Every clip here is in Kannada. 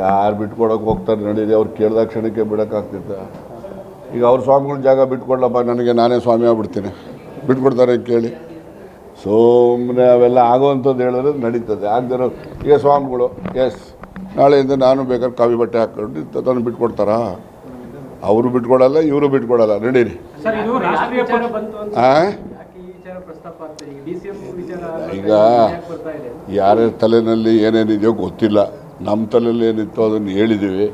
ಯಾರು ಬಿಟ್ಕೊಡೋಕೆ ಹೋಗ್ತಾರೆ ನಡೀರಿ, ಅವ್ರು ಕೇಳಿದ ಕ್ಷಣಕ್ಕೆ ಬಿಡೋಕ್ಕಾಗ್ತಿತ್ತ? ಈಗ ಅವ್ರ ಸ್ವಾಮಿಗಳ ಜಾಗ ಬಿಟ್ಕೊಡ್ಲಪ್ಪ, ನನಗೆ ನಾನೇ ಸ್ವಾಮಿ ಆಗ್ಬಿಡ್ತೀನಿ, ಬಿಟ್ಕೊಡ್ತಾರೆ ಕೇಳಿ. ಸುಮ್ಮನೆ ಅವೆಲ್ಲ ಆಗೋವಂಥದ್ದು ಹೇಳಿದ್ರೆ ನಡೀತದೆ. ಆಗದಿರೋ ಈಗ ಸ್ವಾಮಿಗಳು ನಾಳೆಯಿಂದ ನಾನು ಬೇಕಾದ್ರೆ ಕಾವಿ ಬಟ್ಟೆ ಹಾಕ್ಕೊಂಡು ತಂದು ಬಿಟ್ಕೊಡ್ತಾರಾ? ಅವರು ಬಿಟ್ಕೊಡಲ್ಲ, ಇವರು ಬಿಟ್ಕೊಡಲ್ಲ, ನಡೀರಿ. ಈಗ ಯಾರ್ಯಾರ ತಲೆಯಲ್ಲಿ ಏನೇನಿದೆಯೋ ಗೊತ್ತಿಲ್ಲ, ನಮ್ಮ ತಲೆಯಲ್ಲಿ ಏನಿತ್ತು ಅದನ್ನು ಹೇಳಿದ್ದೀವಿ.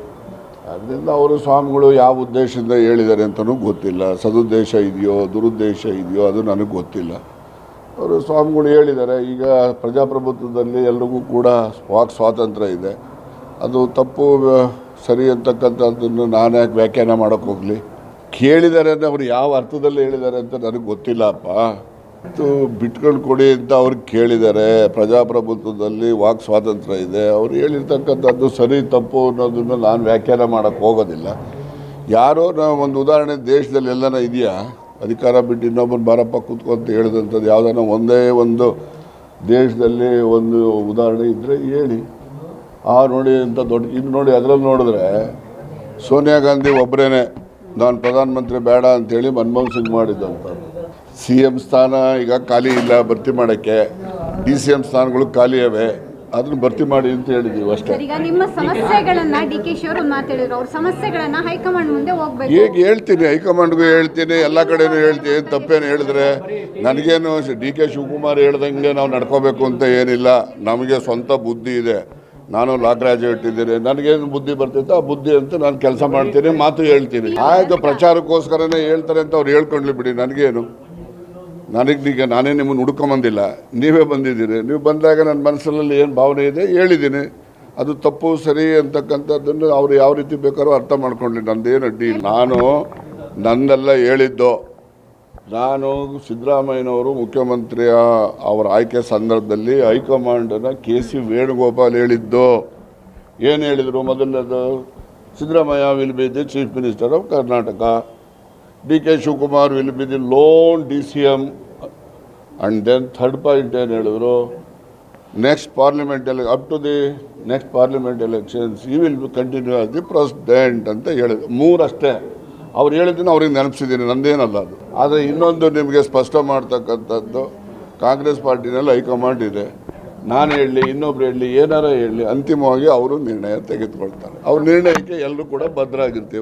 ಅದರಿಂದ ಅವರು ಸ್ವಾಮಿಗಳು ಯಾವ ಉದ್ದೇಶದಿಂದ ಹೇಳಿದ್ದಾರೆ ಅಂತಲೂ ಗೊತ್ತಿಲ್ಲ. ಸದುದ್ದೇಶ ಇದೆಯೋ ದುರುದ್ದೇಶ ಇದೆಯೋ ಅದು ನನಗೆ ಗೊತ್ತಿಲ್ಲ. ಅವರು ಸ್ವಾಮಿಗಳು ಹೇಳಿದ್ದಾರೆ. ಈಗ ಪ್ರಜಾಪ್ರಭುತ್ವದಲ್ಲಿ ಎಲ್ರಿಗೂ ಕೂಡ ವಾಕ್ ಸ್ವಾತಂತ್ರ್ಯ ಇದೆ. ಅದು ತಪ್ಪು ಸರಿ ಅಂತಕ್ಕಂಥದ್ದನ್ನು ನಾನು ಯಾಕೆ ವ್ಯಾಖ್ಯಾನ ಮಾಡೋಕ್ಕೆ ಹೋಗಲಿ? ಕೇಳಿದ್ದಾರೆ ಅಂದರೆ ಅವ್ರು ಯಾವ ಅರ್ಥದಲ್ಲಿ ಹೇಳಿದ್ದಾರೆ ಅಂತ ನನಗೆ ಗೊತ್ತಿಲ್ಲಪ್ಪ. ಬಿಟ್ಕೊಂಡು ಕೊಡಿ ಅಂತ ಅವ್ರು ಕೇಳಿದ್ದಾರೆ. ಪ್ರಜಾಪ್ರಭುತ್ವದಲ್ಲಿ ವಾಕ್ ಸ್ವಾತಂತ್ರ್ಯ ಇದೆ. ಅವ್ರು ಹೇಳಿರ್ತಕ್ಕಂಥದ್ದು ಸರಿ ತಪ್ಪು ಅನ್ನೋದನ್ನು ನಾನು ವ್ಯಾಖ್ಯಾನ ಮಾಡೋಕ್ಕೆ ಹೋಗೋದಿಲ್ಲ. ಯಾರೋ ಒಂದು ಉದಾಹರಣೆ ದೇಶದಲ್ಲಿ ಎಲ್ಲನ ಇದೆಯಾ? ಅಧಿಕಾರ ಬಿಟ್ಟು ಇನ್ನೊಬ್ಬರು ಬಾರಪ್ಪ ಕೂತ್ಕೊಂತ ಹೇಳಿದಂಥದ್ದು ಯಾವುದನ್ನ ಒಂದೇ ಒಂದು ದೇಶದಲ್ಲಿ ಒಂದು ಉದಾಹರಣೆ ಇದ್ದರೆ ಹೇಳಿ. ನೋಡಿ ಅಂತ ದೊಡ್ಡ ಇದು ನೋಡಿ, ಅದರಲ್ಲಿ ನೋಡಿದ್ರೆ ಸೋನಿಯಾ ಗಾಂಧಿ ಒಬ್ಬರೇ ನಾನು ಪ್ರಧಾನಮಂತ್ರಿ ಬೇಡ ಅಂಥೇಳಿ ಮನಮೋಹನ್ ಸಿಂಗ್ ಮಾಡಿದ್ದಂಥ. CM ಸ್ಥಾನ ಈಗ ಖಾಲಿ ಇಲ್ಲ ಭರ್ತಿ ಮಾಡೋಕ್ಕೆ. DCM ಸ್ಥಾನಗಳು ಖಾಲಿ ಇವೆ, ಅದನ್ನು ಭರ್ತಿ ಮಾಡಿ ಅಂತ ಹೇಳಿದ್ದೀವಿ ಅಷ್ಟೇ. ಈಗ ನಿಮ್ಮ ಸಮಸ್ಯೆಗಳನ್ನು DK ಶಿ ಅವರು ಮಾತಾಡಿದ್ರು. ಅವ್ರ ಸಮಸ್ಯೆಗಳನ್ನು ಹೈಕಮಾಂಡ್ ಮುಂದೆ ಹೋಗಬೇಕು. ಹೇಗೆ ಹೇಳ್ತೀನಿ, ಹೈಕಮಾಂಡ್ಗೂ ಹೇಳ್ತೀನಿ, ಎಲ್ಲ ಕಡೆನೂ ಹೇಳ್ತೀನಿ. ತಪ್ಪೇನು ಹೇಳಿದ್ರೆ ನನಗೇನು DK ಶಿವಕುಮಾರ್ ಹೇಳ್ದಂಗೆ ನಾವು ನಡ್ಕೋಬೇಕು ಅಂತ ಏನಿಲ್ಲ. ನಮಗೆ ಸ್ವಂತ ಬುದ್ಧಿ ಇದೆ. ನಾನು ಲಾ ಗ್ರಾಜುಯೇಟ್ ಇದ್ದೀನಿ. ನನಗೇನು ಬುದ್ಧಿ ಬರ್ತೈತೆ ಆ ಬುದ್ಧಿ ಅಂತ ನಾನು ಕೆಲಸ ಮಾಡ್ತೀನಿ, ಮಾತು ಹೇಳ್ತೀನಿ. ಆಯಿತು, ಪ್ರಚಾರಕ್ಕೋಸ್ಕರನೇ ಹೇಳ್ತಾರೆ ಅಂತ ಅವ್ರು ಹೇಳ್ಕೊಂಡ್ಲಿ ಬಿಡಿ, ನನಗೇನು. ನನಗೀಗ ನಾನೇ ನಿಮ್ಮನ್ನು ಹುಡ್ಕೊಂಬಂದಿಲ್ಲ, ನೀವೇ ಬಂದಿದ್ದೀರಿ. ನೀವು ಬಂದಾಗ ನನ್ನ ಮನಸ್ಸಲ್ಲಿ ಏನು ಭಾವನೆ ಇದೆ ಹೇಳಿದ್ದೀನಿ. ಅದು ತಪ್ಪು ಸರಿ ಅಂತಕ್ಕಂಥದ್ದನ್ನು ಅವರು ಯಾವ ರೀತಿ ಬೇಕಾದ್ರೂ ಅರ್ಥ ಮಾಡ್ಕೊಳ್ಳಿ, ನಂದೇನು ಅಡ್ಡಿ. ನಾನು ನನ್ನೆಲ್ಲ ಹೇಳಿದ್ದು, ನಾನು ಸಿದ್ದರಾಮಯ್ಯನವರು ಮುಖ್ಯಮಂತ್ರಿಯ ಅವರ ಆಯ್ಕೆ ಸಂದರ್ಭದಲ್ಲಿ ಹೈಕಮಾಂಡನ್ನು KC ವೇಣುಗೋಪಾಲ್ ಹೇಳಿದ್ದು. ಏನು ಹೇಳಿದರು? ಮೊದಲನೇದು, Siddaramaiah will be the chief minister of Karnataka, DK Shivakumar will be the lone DCM. And then third point ಏನು ಹೇಳಿದ್ರು? Next parliament up to the next parliament elections he will continue as the president ಅಂತ ಹೇಳಿದ್ರು. ಮೂರಷ್ಟೇ ಅವ್ರು ಹೇಳಿದ್ದನ್ನು ಅವ್ರಿಗೆ ನೆನಪಿಸಿದ್ದೀನಿ, ನಂದೇನಲ್ಲ ಅದು. ಆದರೆ ಇನ್ನೊಂದು ನಿಮಗೆ ಸ್ಪಷ್ಟ ಮಾಡ್ತಕ್ಕಂಥದ್ದು, ಕಾಂಗ್ರೆಸ್ ಪಾರ್ಟಿನಲ್ಲಿ ಹೈಕಮಾಂಡ್ ಇದೆ. ನಾನು ಹೇಳಲಿ, ಇನ್ನೊಬ್ರು ಹೇಳಲಿ, ಏನಾರ ಹೇಳಲಿ, ಅಂತಿಮವಾಗಿ ಅವರು ನಿರ್ಣಯ ತೆಗೆದುಕೊಳ್ತಾರೆ. ಅವ್ರ ನಿರ್ಣಯಕ್ಕೆ ಎಲ್ಲರೂ ಕೂಡ ಬದ್ಧರಾಗಿರ್ತೀವಿ.